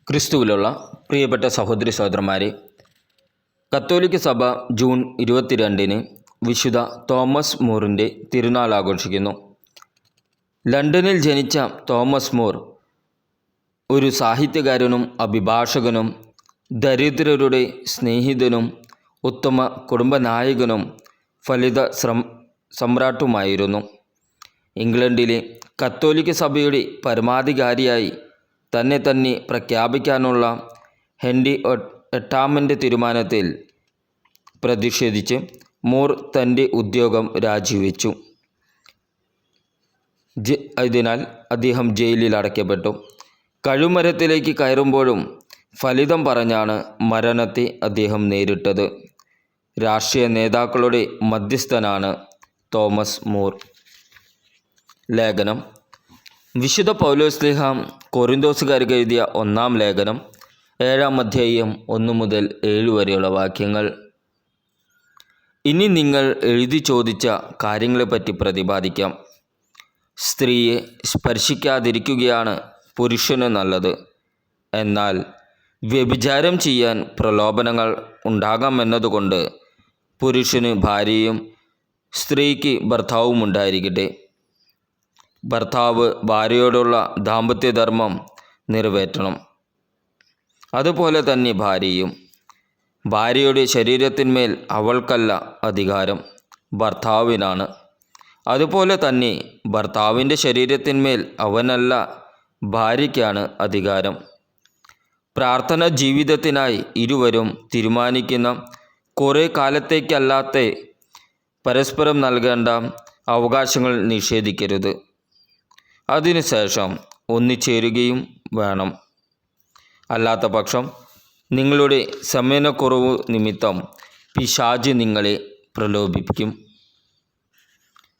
ക്രിസ്തുവിലുള്ള പ്രിയപ്പെട്ട സഹോദരി സഹോദരന്മാരെ, കത്തോലിക്ക സഭ ജൂൺ 22 വിശുദ്ധ തോമസ് മൂറിൻ്റെ തിരുനാൾ ആഘോഷിക്കുന്നു. ലണ്ടനിൽ ജനിച്ച തോമസ് മൂർ ഒരു സാഹിത്യകാരനും അഭിഭാഷകനും ദരിദ്രരുടെ സ്നേഹിതനും ഉത്തമ കുടുംബനായകനും ഫലിത സമ്രാട്ടുമായിരുന്നു. ഇംഗ്ലണ്ടിലെ കത്തോലിക്ക സഭയുടെ പരമാധികാരിയായി തന്നെ പ്രഖ്യാപിക്കാനുള്ള ഹെൻറി എട്ടാമൻ്റെ തീരുമാനത്തിൽ പ്രതിഷേധിച്ച് മൂർ തൻ്റെ ഉദ്യോഗം രാജിവെച്ചു. അതിനാൽ അദ്ദേഹം ജയിലിൽ അടയ്ക്കപ്പെട്ടു. കഴുമരത്തിലേക്ക് കയറുമ്പോഴും ഫലിതം പറഞ്ഞാണ് മരണത്തെ അദ്ദേഹം നേരിട്ടത്. രാഷ്ട്രീയ നേതാക്കളുടെ മധ്യസ്ഥനാണ് തോമസ് മൂർ. ലേഖനം വിശുദ്ധ പൗലോസ്ലീഹ കൊറിന്തോസുകാർക്ക് എഴുതിയ 1-ാം ലേഖനം 7-ാം അധ്യായം 1 മുതൽ 7 വരെയുള്ള വാക്യങ്ങൾ. ഇനി നിങ്ങൾ എഴുതി ചോദിച്ച കാര്യങ്ങളെപ്പറ്റി പ്രതിപാദിക്കാം. സ്ത്രീയെ സ്പർശിക്കാതിരിക്കുകയാണ് പുരുഷന് നല്ലത്. എന്നാൽ വ്യഭിചാരം ചെയ്യാൻ പ്രലോഭനങ്ങൾ ഉണ്ടാകാമെന്നതുകൊണ്ട് പുരുഷന് ഭാര്യയും സ്ത്രീക്ക് ഭർത്താവും ഉണ്ടായിരിക്കട്ടെ. ഭർത്താവ് ഭാര്യയോടുള്ള ദാമ്പത്യധർമ്മം നിറവേറ്റണം. അതുപോലെ തന്നെ ഭാര്യയും. ഭാര്യയുടെ ശരീരത്തിന്മേൽ അവൾക്കല്ല അധികാരം, ഭർത്താവിനാണ്. അതുപോലെ തന്നെ ഭർത്താവിൻ്റെ ശരീരത്തിന്മേൽ അവനല്ല, ഭാര്യയ്ക്കാണ് അധികാരം. പ്രാർത്ഥന ജീവിതത്തിനായി ഇരുവരും തീരുമാനിക്കുന്ന കുറേ കാലത്തേക്കല്ലാത്ത പരസ്പരം നൽകേണ്ട അവകാശങ്ങൾ നിഷേധിക്കരുത്. അതിനുശേഷം ഒന്നിച്ചേരുകയും വേണം. അല്ലാത്ത പക്ഷം നിങ്ങളുടെ സമയക്കുറവ് നിമിത്തം പിശാച് നിങ്ങളെ പ്രലോഭിപ്പിക്കും.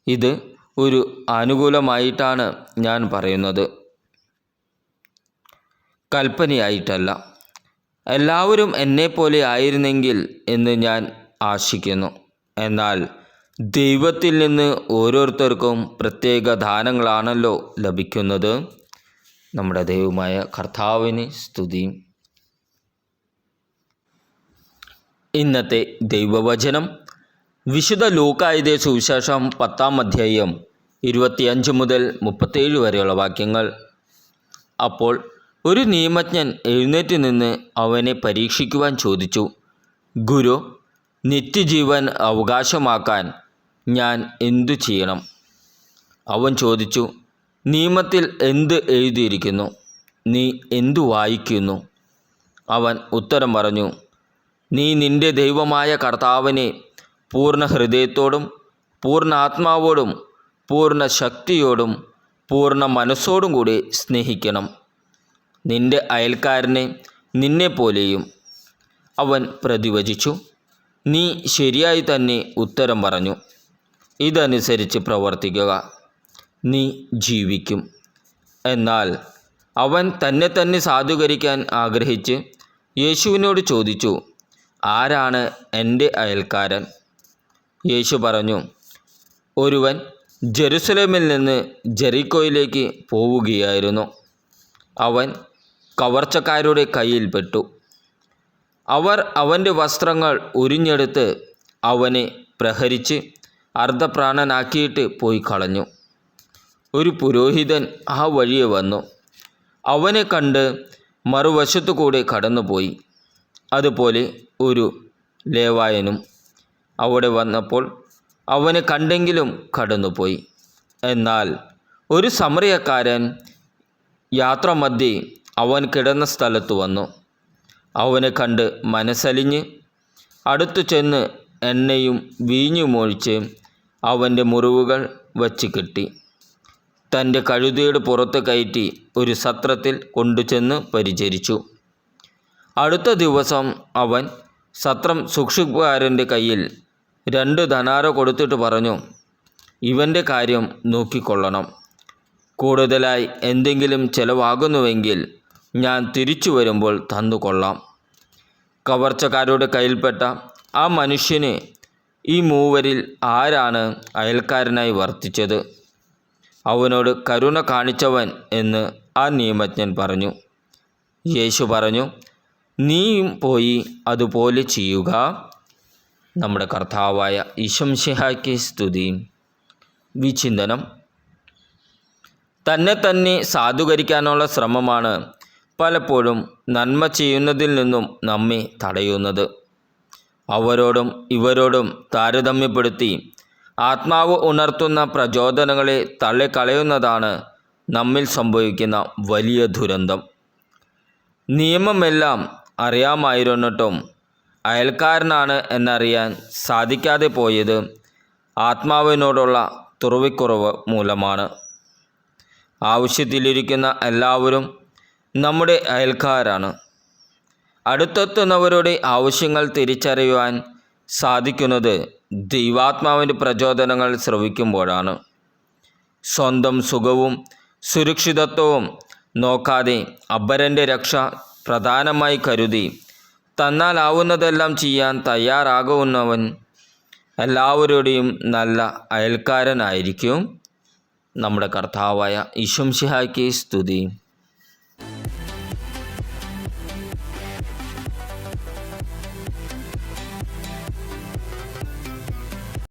ഇത് ഒരു അനുകൂലമായിട്ടാണ് ഞാൻ പറയുന്നത്, കൽപ്പനയായിട്ടല്ല. എല്ലാവരും എന്നെപ്പോലെ ആയിരുന്നെങ്കിൽ എന്ന് ഞാൻ ആശിക്കുന്നു. എന്നാൽ ദൈവത്തിൽ നിന്ന് ഓരോരുത്തർക്കും പ്രത്യേക ദാനങ്ങളാണല്ലോ ലഭിക്കുന്നത്. നമ്മുടെ ദൈവമായ കർത്താവിന് സ്തുതി. ഇന്നത്തെ ദൈവവചനം വിശുദ്ധ ലൂക്കാ എഴുതിയ സുവിശേഷം 10-ാം അധ്യായം 25 മുതൽ 37 വരെയുള്ള വാക്യങ്ങൾ. അപ്പോൾ ഒരു നിയമജ്ഞൻ എഴുന്നേറ്റ് നിന്ന് അവനെ പരീക്ഷിക്കുവാൻ ചോദിച്ചു, ഗുരു, നിത്യജീവൻ അവകാശമാക്കാൻ ഞാൻ എന്തു ചെയ്യണം? അവൻ ചോദിച്ചു, നിയമത്തിൽ എന്ത് എഴുതിയിരിക്കുന്നു? നീ എന്തു വായിക്കുന്നു? അവൻ ഉത്തരം പറഞ്ഞു, നീ നിൻ്റെ ദൈവമായ കർത്താവിനെ പൂർണ്ണ ഹൃദയത്തോടും പൂർണ്ണ ആത്മാവോടും പൂർണ്ണ ശക്തിയോടും പൂർണ്ണ മനസ്സോടും കൂടി സ്നേഹിക്കണം, നിൻ്റെ അയൽക്കാരനെ നിന്നെപ്പോലെയും. അവൻ പ്രതിവചിച്ചു, നീ ശരിയായി തന്നെ ഉത്തരം പറഞ്ഞു. ഇതനുസരിച്ച് പ്രവർത്തിക്കുക, നീ ജീവിക്കും. എന്നാൽ അവൻ തന്നെ സാധൂകരിക്കാൻ ആഗ്രഹിച്ച് യേശുവിനോട് ചോദിച്ചു, ആരാണ് എൻ്റെ അയൽക്കാരൻ? യേശു പറഞ്ഞു, ഒരുവൻ ജെറുസലേമിൽ നിന്ന് ജെറിക്കോയിലേക്ക് പോവുകയായിരുന്നു. അവൻ കവർച്ചക്കാരുടെ കയ്യിൽപ്പെട്ടു. അവർ അവൻ്റെ വസ്ത്രങ്ങൾ ഉരിഞ്ഞെടുത്ത് അവനെ പ്രഹരിച്ച് അർദ്ധപ്രാണനാക്കിയിട്ട് പോയി കളഞ്ഞു. ഒരു പുരോഹിതൻ ആ വഴിയെ വന്നു. അവനെ കണ്ട് മറുവശത്തു കൂടെ കടന്നുപോയി. അതുപോലെ ഒരു ലേവായനും അവിടെ വന്നപ്പോൾ അവനെ കണ്ടെങ്കിലും കടന്നുപോയി. എന്നാൽ ഒരു സമറിയക്കാരൻ യാത്രാമധ്യേ അവൻ കിടന്ന സ്ഥലത്ത് വന്നു. അവനെ കണ്ട് മനസ്സലിഞ്ഞ് അടുത്തു ചെന്ന് എണ്ണയും വീഞ്ഞുമൊഴിച്ച് അവൻ്റെ മുറിവുകൾ വച്ച് കെട്ടി തൻ്റെ കഴുതയുടെ പുറത്ത് കയറ്റി ഒരു സത്രത്തിൽ കൊണ്ടുചെന്ന് പരിചരിച്ചു. അടുത്ത ദിവസം അവൻ സത്രം സൂക്ഷിപ്പുകാരൻ്റെ കയ്യിൽ 2 ധനാര കൊടുത്തിട്ട് പറഞ്ഞു, ഇവൻ്റെ കാര്യം നോക്കിക്കൊള്ളണം. കൂടുതലായി എന്തെങ്കിലും ചെലവാകുന്നുവെങ്കിൽ ഞാൻ തിരിച്ചു വരുമ്പോൾ തന്നുകൊള്ളാം. കവർച്ചക്കാരുടെ കയ്യിൽപ്പെട്ട ആ മനുഷ്യന് ഈ മൂവരിൽ ആരാണ് അയൽക്കാരനായി വർത്തിച്ചത്? അവനോട് കരുണ കാണിച്ചവൻ എന്ന് ആ നിയമജ്ഞൻ പറഞ്ഞു. യേശു പറഞ്ഞു, നീയും പോയി അതുപോലെ ചെയ്യുക. നമ്മുടെ കർത്താവായ ഈശോമിശിഹായ്ക്ക് സ്തുതി. വിചിന്തനം: തന്നെ സാധൂകരിക്കാനുള്ള ശ്രമമാണ് പലപ്പോഴും നന്മ ചെയ്യുന്നതിൽ നിന്നും നമ്മെ തടയുന്നത്. അവരോടും ഇവരോടും താരതമ്യപ്പെടുത്തി ആത്മാവ് ഉണർത്തുന്ന പ്രചോദനങ്ങളെ തള്ളിക്കളയുന്നതാണ് നമ്മിൽ സംഭവിക്കുന്ന വലിയ ദുരന്തം. നിയമമെല്ലാം അറിയാമായിരുന്നിട്ടും അയൽക്കാരനാണ് എന്നറിയാൻ സാധിക്കാതെ പോയത് ആത്മാവിനോടുള്ള തുറവിക്കുറവ് മൂലമാണ്. ആവശ്യത്തിലിരിക്കുന്ന എല്ലാവരും നമ്മുടെ അയൽക്കാരാണ്. അടുത്തെത്തുന്നവരുടെ ആവശ്യങ്ങൾ തിരിച്ചറിയുവാൻ സാധിക്കുന്നത് ദൈവാത്മാവിൻ്റെ പ്രചോദനങ്ങൾ ശ്രവിക്കുമ്പോഴാണ്. സ്വന്തം സുഖവും സുരക്ഷിതത്വവും നോക്കാതെ അപരൻ്റെ രക്ഷ പ്രധാനമായി കരുതി തന്നാലാവുന്നതെല്ലാം ചെയ്യാൻ തയ്യാറാകുന്നവൻ എല്ലാവരുടെയും നല്ല അയൽക്കാരനായിരിക്കും. നമ്മുടെ കർത്താവായ ഈശോമിശിഹായ്ക്ക് സ്തുതി.